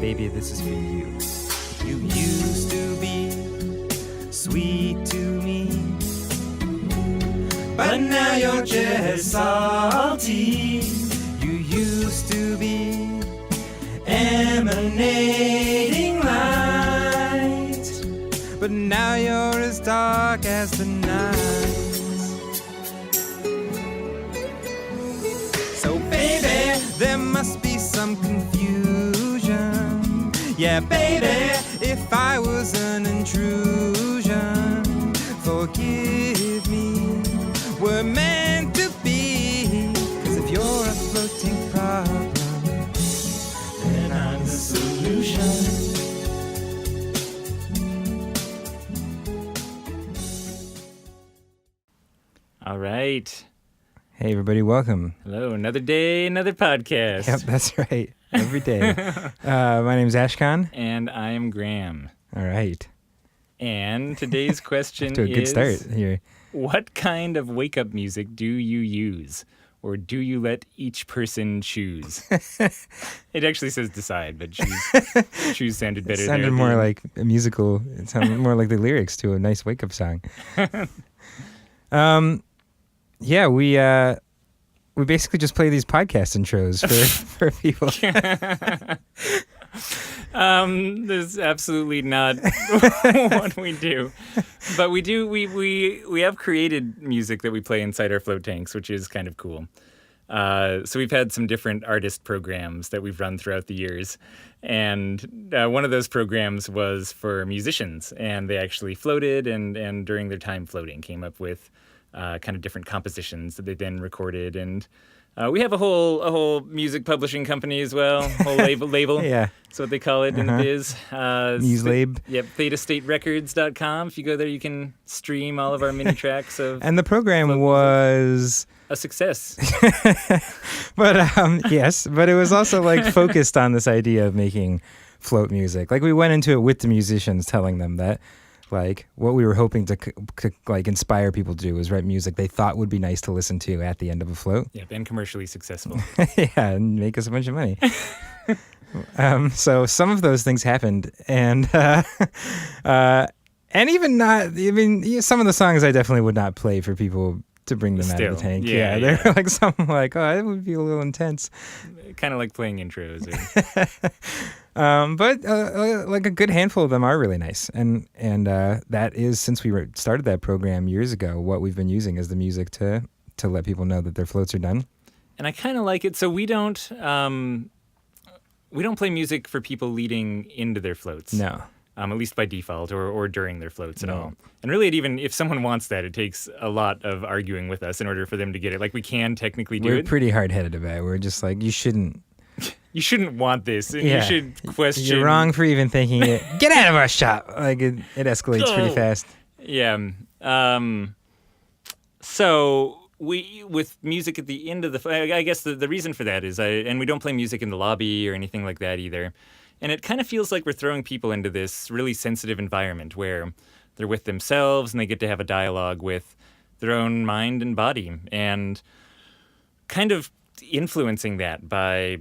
Baby, this is for you. You used to be sweet to me, but now you're just salty. You used to be emanating light, but now you're as dark as the night. So baby, there must be some confusion. Yeah, baby, if I was an intrusion, forgive me, we're meant to be. 'Cause if you're a floating problem, then I'm the solution. All right. Hey, everybody, welcome. Hello, another day, another podcast. Yep, that's right. Every day. My name's Ashkahn. And I am Graham. All right. And today's question To a good is, start here. what kind of wake-up music do you use? Or do you let each person choose? It actually says decide, but choose sounded better. It sounded more like a musical. It sounded more like the lyrics to a nice wake-up song. Yeah, we basically just play these podcast intros for people. This is absolutely not what we do, but we have created music that we play inside our float tanks, which is kind of cool. So we've had some different artist programs that we've run throughout the years, and one of those programs was for musicians, and they actually floated and during their time floating came up with kind of different compositions that they then recorded. And we have a whole music publishing company as well, whole label. Yeah. That's what they call it in the biz. Muselab. Yep, thetastaterecords.com. If you go there, you can stream all of our mini tracks of And the program was... a success. But yes, but it was also like focused on this idea of making float music. Like we went into it with the musicians, telling them that like what we were hoping to like inspire people to do was write music they thought would be nice to listen to at the end of a float. Yep, and commercially successful. Yeah, and make us a bunch of money. So some of those things happened, and even not. I mean, some of the songs I definitely would not play for people to bring them out of the tank. Yeah. They're like some like, oh, it would be a little intense. Kind of like playing intros. But like a good handful of them are really nice, and that is, since we started that program years ago, what we've been using as the music to let people know that their floats are done. And I kind of like it. So we don't play music for people leading into their floats. No. At least by default or during their floats at all. And really, even if someone wants that, it takes a lot of arguing with us in order for them to get it. Like, we can technically do it. We're pretty hard-headed about it. We're just like, you shouldn't want this, and you should question. You're wrong for even thinking it. Get out of our shop! Like, it escalates pretty fast. Yeah. So with music at the end of I guess the reason for that is, and we don't play music in the lobby or anything like that either. And it kind of feels like we're throwing people into this really sensitive environment where they're with themselves and they get to have a dialogue with their own mind and body, and kind of influencing that by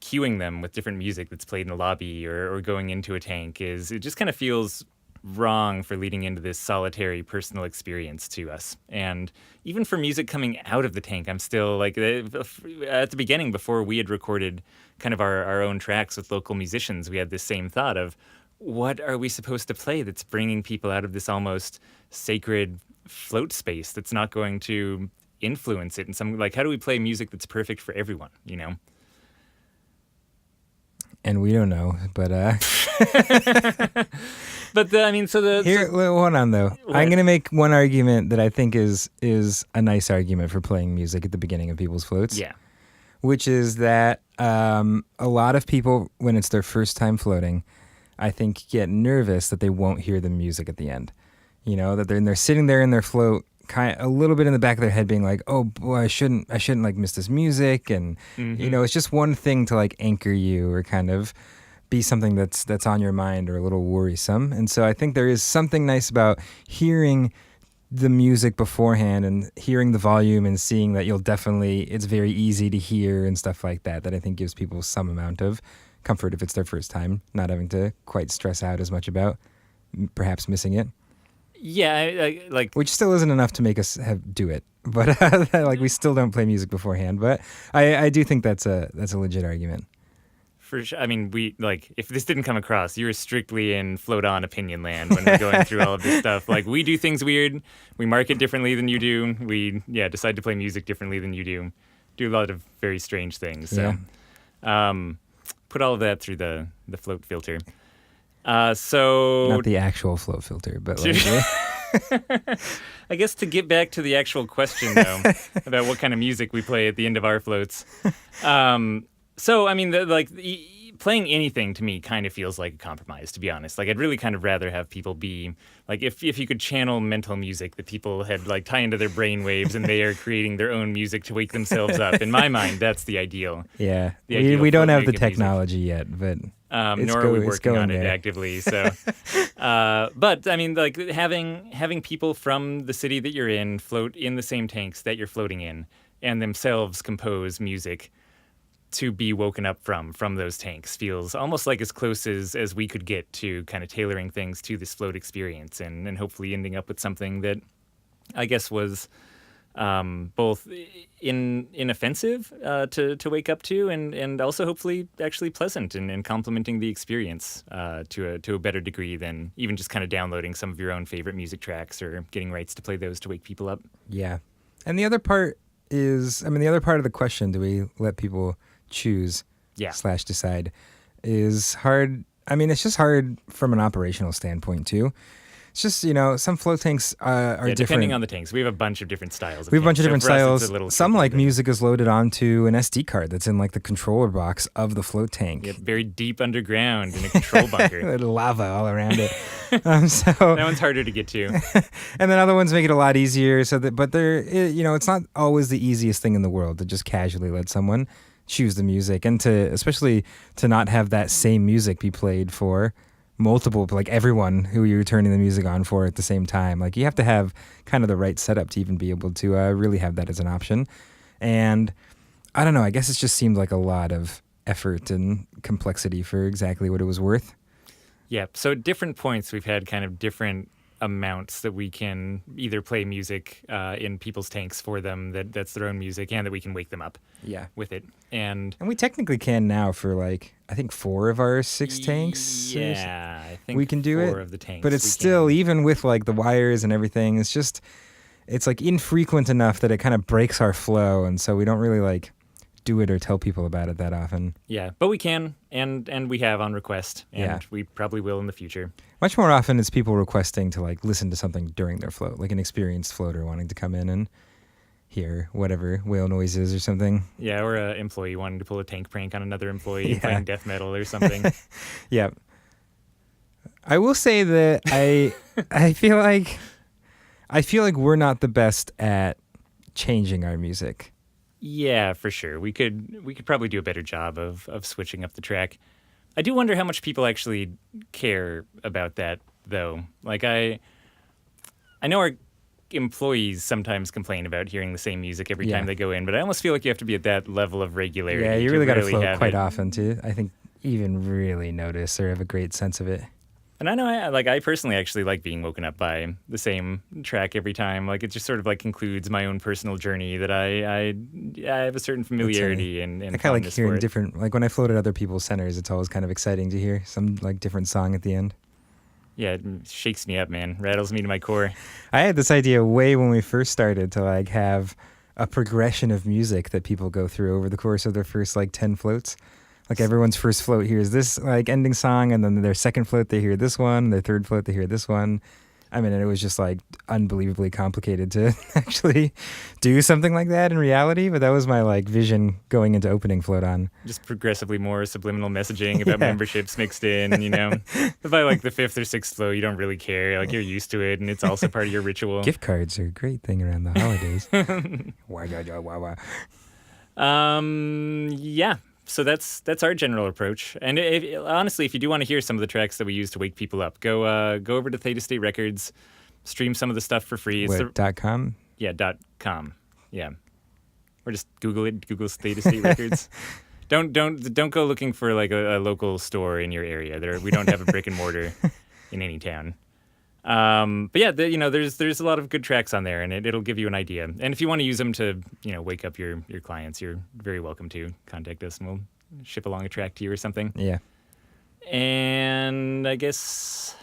cueing them with different music that's played in the lobby or going into a tank it just kind of feels wrong for leading into this solitary personal experience to us. And even for music coming out of the tank, I'm still like, at the beginning, before we had recorded kind of our own tracks with local musicians, we had this same thought of, what are we supposed to play that's bringing people out of this almost sacred float space that's not going to influence it? And some, like, how do we play music that's perfect for everyone, you know? And we don't know, but But hold on though. What? I'm gonna make one argument that I think is a nice argument for playing music at the beginning of people's floats. Yeah. Which is that a lot of people, when it's their first time floating, I think get nervous that they won't hear the music at the end. You know, that they're sitting there in their float, kind of a little bit in the back of their head, being like, "Oh boy, I shouldn't like miss this music," and you know, it's just one thing to like anchor you or kind of be something that's on your mind or a little worrisome. And so I think there is something nice about hearing the music beforehand and hearing the volume and seeing that it's very easy to hear and stuff like that I think gives people some amount of comfort if it's their first time, not having to quite stress out as much about perhaps missing it. Yeah, I like Which still isn't enough to make us do it, but like we still don't play music beforehand. But I do think that's a legit argument. for sure. I mean, we like if this didn't come across, you're strictly in float on opinion land when we're going through all of this stuff. Like we do things weird, we market differently than you do. We decide to play music differently than you do. Do a lot of very strange things. So, put all of that through the float filter. So Not the actual float filter, but like, I guess to get back to the actual question, though, about what kind of music we play at the end of our floats. So, I mean, playing anything to me kind of feels like a compromise, to be honest. Like, I'd really kind of rather have people be, like, if you could channel mental music that people had, like, tie into their brain waves and they are creating their own music to wake themselves up. In my mind, that's the ideal. yeah, The ideal we don't float have the music. technology yet, but Nor are we it's working going on it there. actively. So, but I mean, like having people from the city that you're in float in the same tanks that you're floating in, and themselves compose music to be woken up from those tanks feels almost like as close as we could get to kind of tailoring things to this float experience, and hopefully ending up with something that I guess was both inoffensive to wake up to, and also hopefully actually pleasant and complementing the experience to a better degree than even just kind of downloading some of your own favorite music tracks or getting rights to play those to wake people up. Yeah. And the other part is, the other part of the question, do we let people choose / decide, is hard. I mean, it's just hard from an operational standpoint, too. It's just, some float tanks are different. Depending on the tanks. We have a bunch of different styles. We have a bunch of different styles. Some Some like music is loaded onto an SD card that's in like the controller box of the float tank. Yeah, buried deep underground in a control bunker. Lava all around it. So That one's harder to get to. and then other ones make it a lot easier. But they're, it's not always the easiest thing in the world to just casually let someone choose the music, and especially to not have that same music be played for multiple, like everyone who you're turning the music on for at the same time. Like you have to have kind of the right setup to even be able to really have that as an option. And I don't know, I guess it just seemed like a lot of effort and complexity for exactly what it was worth. Yeah, so at different points we've had kind of different amounts that we can either play music in people's tanks for them that's their own music, and that we can wake them up with it. And we technically can now for like, I think 4 of our 6 tanks. Yeah, I think we can do 4 it. of the tanks. But it's we still, can. even with like the wires and everything, it's like infrequent enough that it kind of breaks our flow. And so we don't really like do it or tell people about it that often. Yeah, but we can, and we have on request, and Yeah. we probably will in the future. Much more often it's people requesting to like listen to something during their float, like an experienced floater wanting to come in and hear whatever whale noises or something. Yeah, or an employee wanting to pull a tank prank on another employee Yeah. playing death metal or something. Yeah. I will say that I feel like we're not the best at changing our music. Yeah, for sure. We could probably do a better job of switching up the track. I do wonder how much people actually care about that, though. Like I know our employees sometimes complain about hearing the same music every time they go in, but I almost feel like you have to be at that level of regularity. Yeah, you really got to really float have quite it. often to, I think, even really notice or have a great sense of it. And I know I personally actually like being woken up by the same track every time. Like it just sort of like concludes my own personal journey that I have a certain familiarity and I kind of like fondness for hearing it. different, like when I float at other people's centers, it's always kind of exciting to hear some like different song at the end. Yeah, it shakes me up, man. Rattles me to my core. I had this idea way when we first started to like have a progression of music that people go through over the course of their first like 10 floats. Like everyone's first float hears this like ending song, and then their second float they hear this one, their third float they hear this one. I mean, and it was just like unbelievably complicated to actually do something like that in reality, but that was my like vision going into opening Float On. Just progressively more subliminal messaging about Yeah. memberships mixed in, you know. But by like the 5th or 6th flow, you don't really care. Like you're used to it, and it's also part of your ritual. Gift cards are a great thing around the holidays. Yeah. So that's our general approach. And honestly, if you do want to hear some of the tracks that we use to wake people up, go over to Theta State Records, stream some of the stuff for free. It's .com? .com. Yeah. Or just Google it. Google Theta State Records. Don't go looking for like a local store in your area. We don't have a brick and mortar in any town. But yeah, there's a lot of good tracks on there, and it'll give you an idea. And if you want to use them to wake up your clients, you're very welcome to contact us, and we'll ship along a track to you or something. Yeah. And I guess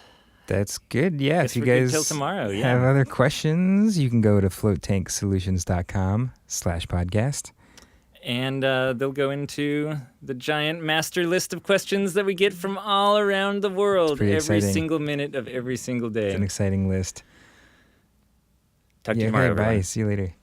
that's good. Yeah. If you we're good guys till tomorrow, have other questions, you can go to floatanksolutions.com/podcast. And they'll go into the giant master list of questions that we get from all around the world every exciting. single minute of every single day. It's an exciting list. Talk to you tomorrow, Bye. everyone. See you later.